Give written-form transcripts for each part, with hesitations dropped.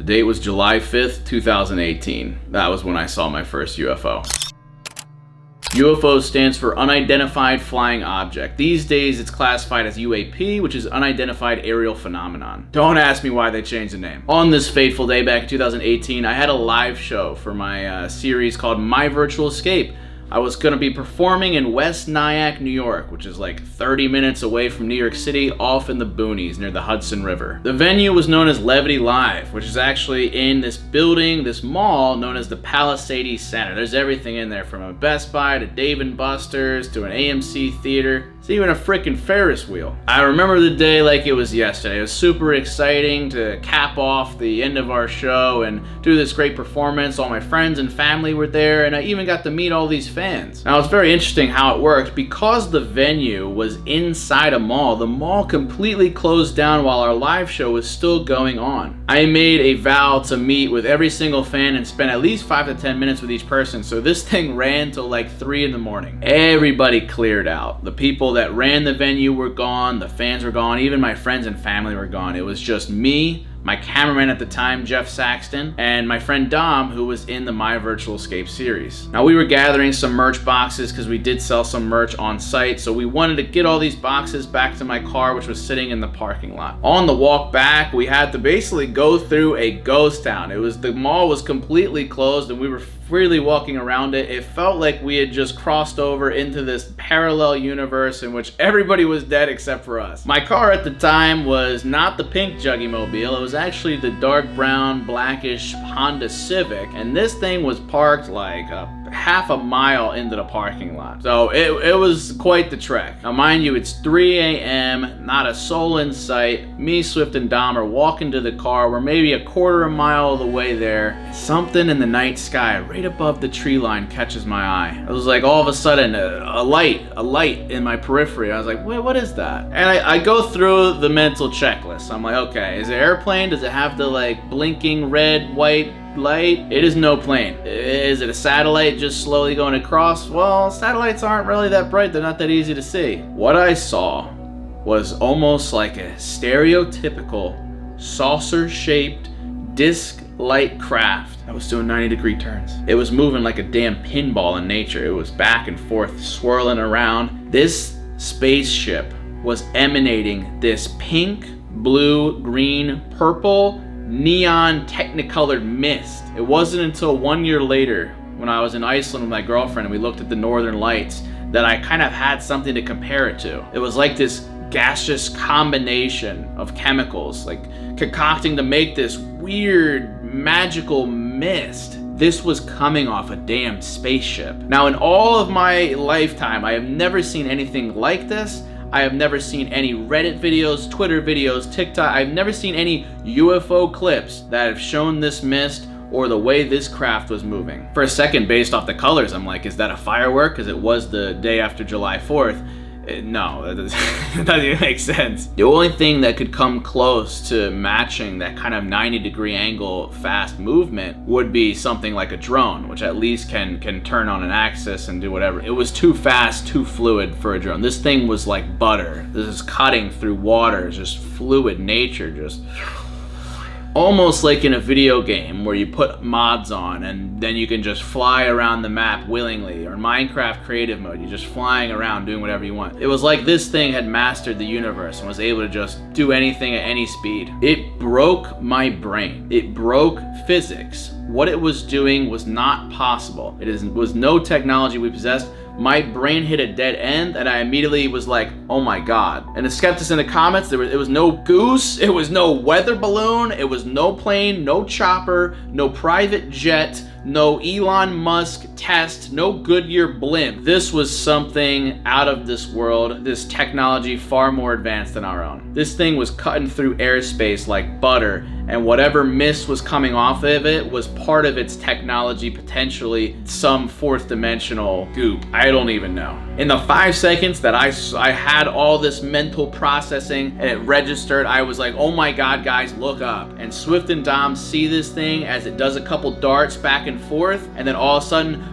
The date was July 5th, 2018. That was when I saw my first UFO. UFO stands for Unidentified Flying Object. These days it's classified as UAP, which is Unidentified Aerial Phenomenon. Don't ask me why they changed the name. On this fateful day back in 2018, I had a live show for my series called My Virtual Escape. I was going to be performing in West Nyack, New York, which is like 30 minutes away from New York City, off in the boonies near the Hudson River. The venue was known as MVE Live, which is actually in this building, this mall known as the Palisades Center. There's everything in there, from a Best Buy to Dave & Buster's to an AMC theater. It's even a freaking Ferris wheel. I remember the day like it was yesterday. It was super exciting to cap off the end of our show and do this great performance. All my friends and family were there, and I even got to meet all these fans. Now, it's very interesting how it worked. Because the venue was inside a mall, the mall completely closed down while our live show was still going on. I made a vow to meet with every single fan and spend at least 5 to 10 minutes with each person, so this thing ran till like 3 in the morning. Everybody cleared out. The people that ran the venue were gone, the fans were gone, even my friends and family were gone. It was just me, my cameraman at the time, Jeff Saxton, and my friend Dom, who was in the My Virtual Escape series. Now, we were gathering some merch boxes because we did sell some merch on site, so we wanted to get all these boxes back to my car, which was sitting in the parking lot. On the walk back, we had to basically go through a ghost town. The mall was completely closed and we were freely walking around it. It felt like we had just crossed over into this parallel universe in which everybody was dead except for us. My car at the time was not the pink Juggy Mobile. It was actually the dark brown, blackish Honda Civic, and this thing was parked like half a mile into the parking lot. So it was quite the trek. Now, mind you, it's 3 a.m., not a soul in sight. Me, Swift, and Dom are walking to the car. We're maybe a quarter of a mile of the way there. Something in the night sky right above the tree line catches my eye. It was like all of a sudden a light in my periphery. I was like, wait, what is that? And I go through the mental checklist. I'm like, okay, is it an airplane? Does it have the like blinking red, white light? It is no plane. Is it a satellite just slowly going across? Well, satellites aren't really that bright. They're not that easy to see. What I saw was almost like a stereotypical saucer-shaped disc-like craft that was doing 90-degree turns. It was moving like a damn pinball in nature. It was back and forth, swirling around. This spaceship was emanating this pink, blue, green, purple, neon technicolored mist. It wasn't until 1 year later, when I was in Iceland with my girlfriend and we looked at the northern lights, that I kind of had something to compare it to. It was like this gaseous combination of chemicals, like concocting to make this weird magical mist. This was coming off a damn spaceship. Now, in all of my lifetime, I have never seen anything like this. I have never seen any Reddit videos, Twitter videos, TikTok. I've never seen any UFO clips that have shown this mist or the way this craft was moving. For a second, based off the colors, I'm like, is that a firework? Because it was the day after July 4th. No, that doesn't even make sense. The only thing that could come close to matching that kind of 90-degree angle fast movement would be something like a drone, which at least can turn on an axis and do whatever. It was too fast, too fluid for a drone. This thing was like butter. This is cutting through water, just fluid nature, just almost like in a video game where you put mods on and then you can just fly around the map willingly, or in Minecraft creative mode, you're just flying around doing whatever you want. It was like this thing had mastered the universe and was able to just do anything at any speed. It broke my brain. It broke physics. What it was doing was not possible. Was no technology we possessed. My brain hit a dead end and I immediately was like, oh my God. And the skeptics in the comments, it was no goose, it was no weather balloon, it was no plane, no chopper, no private jet, no Elon Musk test, no Goodyear blimp. This was something out of this world, this technology far more advanced than our own. This thing was cutting through airspace like butter, and whatever mist was coming off of it was part of its technology, potentially some fourth dimensional goop. I don't even know. In the 5 seconds that I had all this mental processing and it registered, I was like, oh my God, guys, look up. And Swift and Dom see this thing as it does a couple darts back and forth, and then all of a sudden,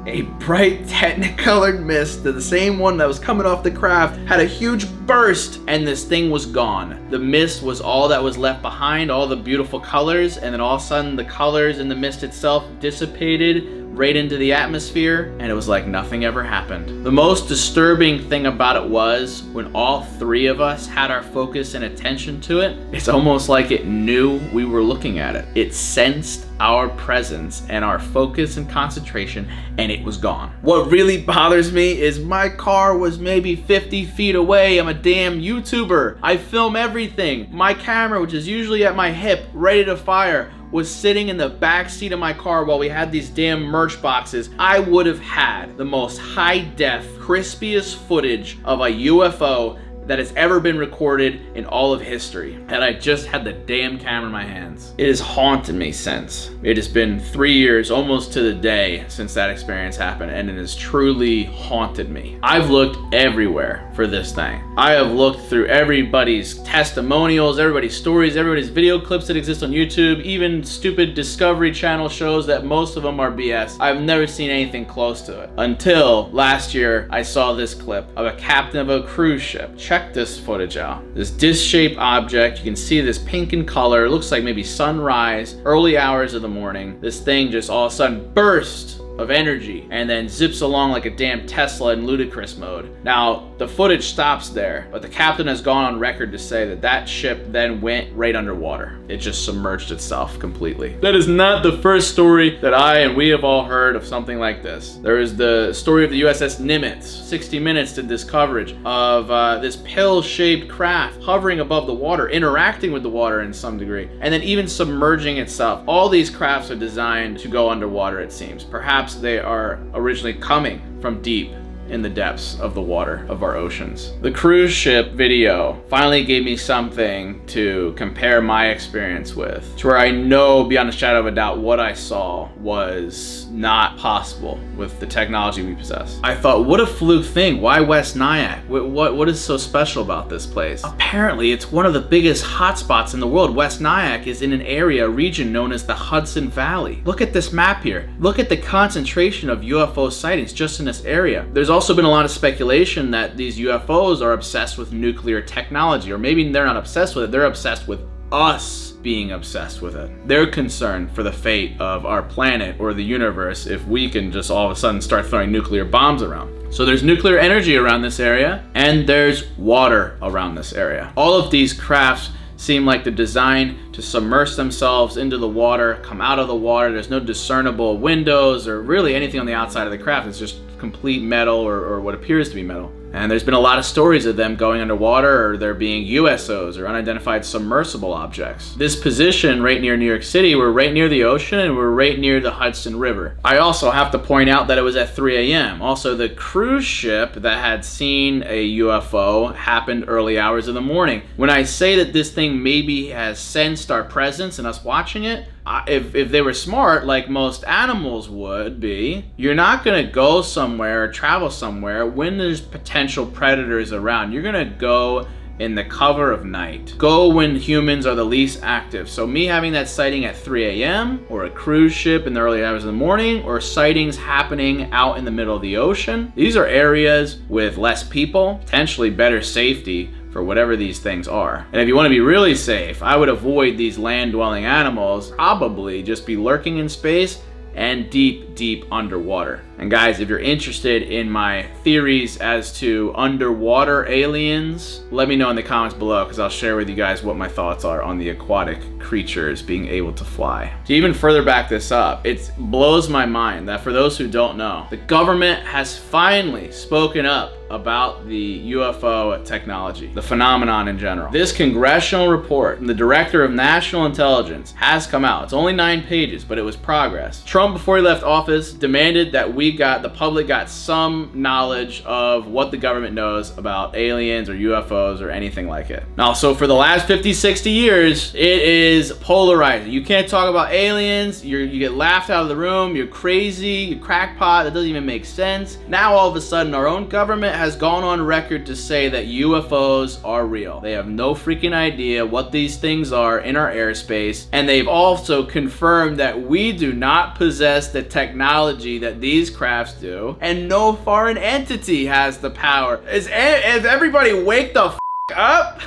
a bright technicolored mist, the same one that was coming off the craft, had a huge burst, and this thing was gone. The mist was all that was left behind, all the beautiful colors, and then all of a sudden the colors in the mist itself dissipated right into the atmosphere, and it was like nothing ever happened. The most disturbing thing about it was when all three of us had our focus and attention to it, it's almost like it knew we were looking at it. It sensed our presence and our focus and concentration, and it was gone. What really bothers me is my car was maybe 50 feet away. I'm a damn YouTuber. I film everything. My camera, which is usually at my hip, ready to fire, was sitting in the back seat of my car while we had these damn merch boxes. I would have had the most high-def, crispiest footage of a UFO that has ever been recorded in all of history, and I just had the damn camera in my hands. It has haunted me since. It has been 3 years, almost to the day, since that experience happened, and it has truly haunted me. I've looked everywhere for this thing. I have looked through everybody's testimonials, everybody's stories, everybody's video clips that exist on YouTube, even stupid Discovery Channel shows that most of them are BS. I've never seen anything close to it. Until last year, I saw this clip of a captain of a cruise ship. Check this footage out. This disc-shaped object, you can see this pink in color. It looks like maybe sunrise, early hours of the morning. This thing just all of a sudden burst of energy and then zips along like a damn Tesla in ludicrous mode. Now, the footage stops there, but the captain has gone on record to say that that ship then went right underwater. It just submerged itself completely. That is not the first story that I and we have all heard of something like this. There is the story of the USS Nimitz. 60 Minutes did this coverage of this pill-shaped craft hovering above the water, interacting with the water in some degree, and then even submerging itself. All these crafts are designed to go underwater, it seems. Perhaps they are originally coming from deep in the depths of the water of our oceans. The cruise ship video finally gave me something to compare my experience with, to where I know beyond a shadow of a doubt what I saw was not possible with the technology we possess. I thought, what a fluke thing. Why West Nyack? What is so special about this place? Apparently, it's one of the biggest hotspots in the world. West Nyack is in an area, a region known as the Hudson Valley. Look at this map here. Look at the concentration of UFO sightings just in this area. There's also been a lot of speculation that these UFOs are obsessed with nuclear technology, or maybe they're not obsessed with it, they're obsessed with us being obsessed with it. They're concerned for the fate of our planet or the universe if we can just all of a sudden start throwing nuclear bombs around. So there's nuclear energy around this area, and there's water around this area. All of these crafts seem like they're designed to submerge themselves into the water, come out of the water. There's no discernible windows or really anything on the outside of the craft. It's just complete metal or what appears to be metal. And there's been a lot of stories of them going underwater, or there being USOs or unidentified submersible objects. This position right near New York City, we're right near the ocean and we're right near the Hudson River. I also have to point out that it was at 3 a.m. Also, the cruise ship that had seen a UFO happened early hours of the morning. When I say that this thing maybe has sensed our presence and us watching it, if they were smart, like most animals would be, you're not going to go somewhere or travel somewhere when there's potential predators around. You're going to go in the cover of night. Go when humans are the least active. So me having that sighting at 3 a.m. or a cruise ship in the early hours of the morning, or sightings happening out in the middle of the ocean, these are areas with less people, potentially better safety for whatever these things are. And if you want to be really safe, I would avoid these land-dwelling animals, probably just be lurking in space and deep underwater. And guys, if you're interested in my theories as to underwater aliens, let me know in the comments below, because I'll share with you guys what my thoughts are on the aquatic creatures being able to fly. To even further back this up, it blows my mind that for those who don't know, the government has finally spoken up about the UFO technology, the phenomenon in general. This congressional report from the Director of National Intelligence has come out. It's only 9 pages, but it was progress. Trump, before he left office, demanded that the public got some knowledge of what the government knows about aliens or UFOs or anything like it. Now, so for the last 50, 60 years, it is polarizing. You can't talk about aliens, you get laughed out of the room, you're crazy, you're crackpot, that doesn't even make sense. Now all of a sudden our own government has gone on record to say that UFOs are real. They have no freaking idea what these things are in our airspace, and they've also confirmed that we do not possess the technology that these crafts do, and no foreign entity has the power. Is everybody wake the f up?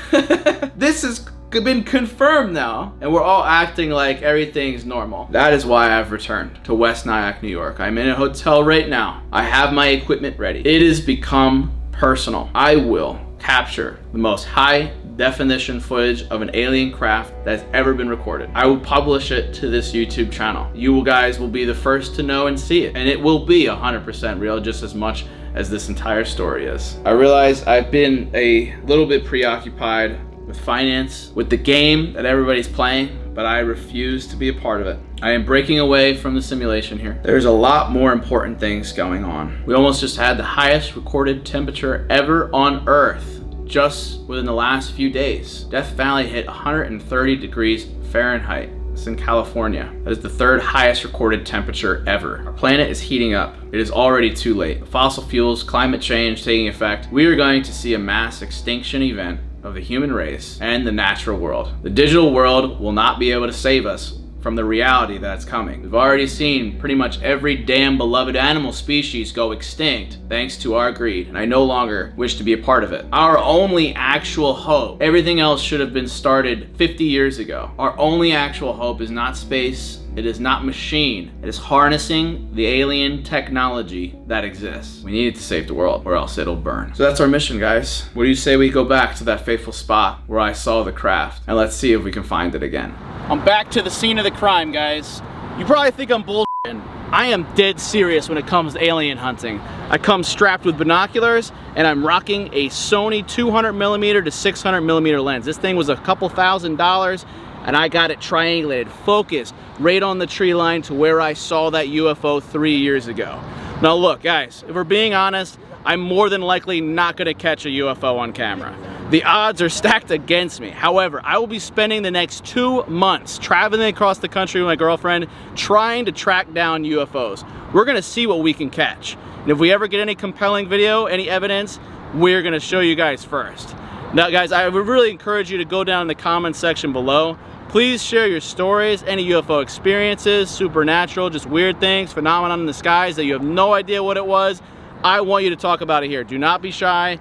This has been confirmed now, and we're all acting like everything's normal. That is why I've returned to West Nyack, New York. I'm in a hotel right now. I have my equipment ready. It has become personal. I will capture the most high definition footage of an alien craft that's ever been recorded. I will publish it to this YouTube channel. You guys will be the first to know and see it, and it will be 100% real, just as much as this entire story is. I realize I've been a little bit preoccupied with finance, with the game that everybody's playing, but I refuse to be a part of it. I am breaking away from the simulation here. There's a lot more important things going on. We almost just had the highest recorded temperature ever on Earth just within the last few days. Death Valley hit 130 degrees Fahrenheit. It's in California. That is the third highest recorded temperature ever. Our planet is heating up. It is already too late. Fossil fuels, climate change taking effect. We are going to see a mass extinction event of the human race and the natural world. The digital world will not be able to save us from the reality that's coming. We've already seen pretty much every damn beloved animal species go extinct thanks to our greed, and I no longer wish to be a part of it. Our only actual hope, everything else should have been started 50 years ago. Our only actual hope is not space, it is not machine, it is harnessing the alien technology that exists. We need it to save the world, or else it'll burn. So that's our mission, guys. What do you say we go back to that fateful spot where I saw the craft, and let's see if we can find it again. I'm back to the scene of the crime, guys. You probably think I'm bullshitting. I am dead serious when it comes to alien hunting. I come strapped with binoculars, and I'm rocking a Sony 200mm to 600mm lens. This thing was a couple $1,000s, and I got it triangulated, focused, right on the tree line to where I saw that UFO 3 years ago. Now look, guys, if we're being honest, I'm more than likely not gonna catch a UFO on camera. The odds are stacked against me. However, I will be spending the next 2 months traveling across the country with my girlfriend, trying to track down UFOs. We're gonna see what we can catch. And if we ever get any compelling video, any evidence, we're gonna show you guys first. Now guys, I would really encourage you to go down in the comment section below. Please share your stories, any UFO experiences, supernatural, just weird things, phenomenon in the skies that you have no idea what it was. I want you to talk about it here. Do not be shy.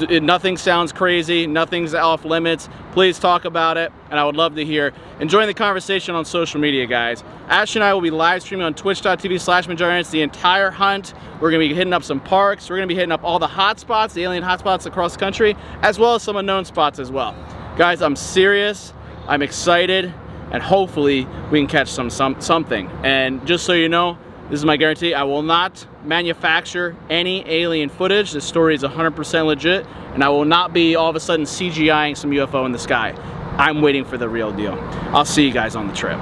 Nothing sounds crazy, nothing's off limits. Please talk about it, and I would love to hear. Join the conversation on social media, guys. Ash and I will be live streaming on twitch.tv/MajorInts the entire hunt. We're gonna be hitting up some parks. We're gonna be hitting up all the hot spots, the alien hot spots across the country, as well as some unknown spots as well. Guys, I'm serious, I'm excited, and hopefully we can catch something. And just so you know, this is my guarantee, I will not manufacture any alien footage. This story is 100% legit, and I will not be all of a sudden CGIing some UFO in the sky. I'm waiting for the real deal. I'll see you guys on the trip.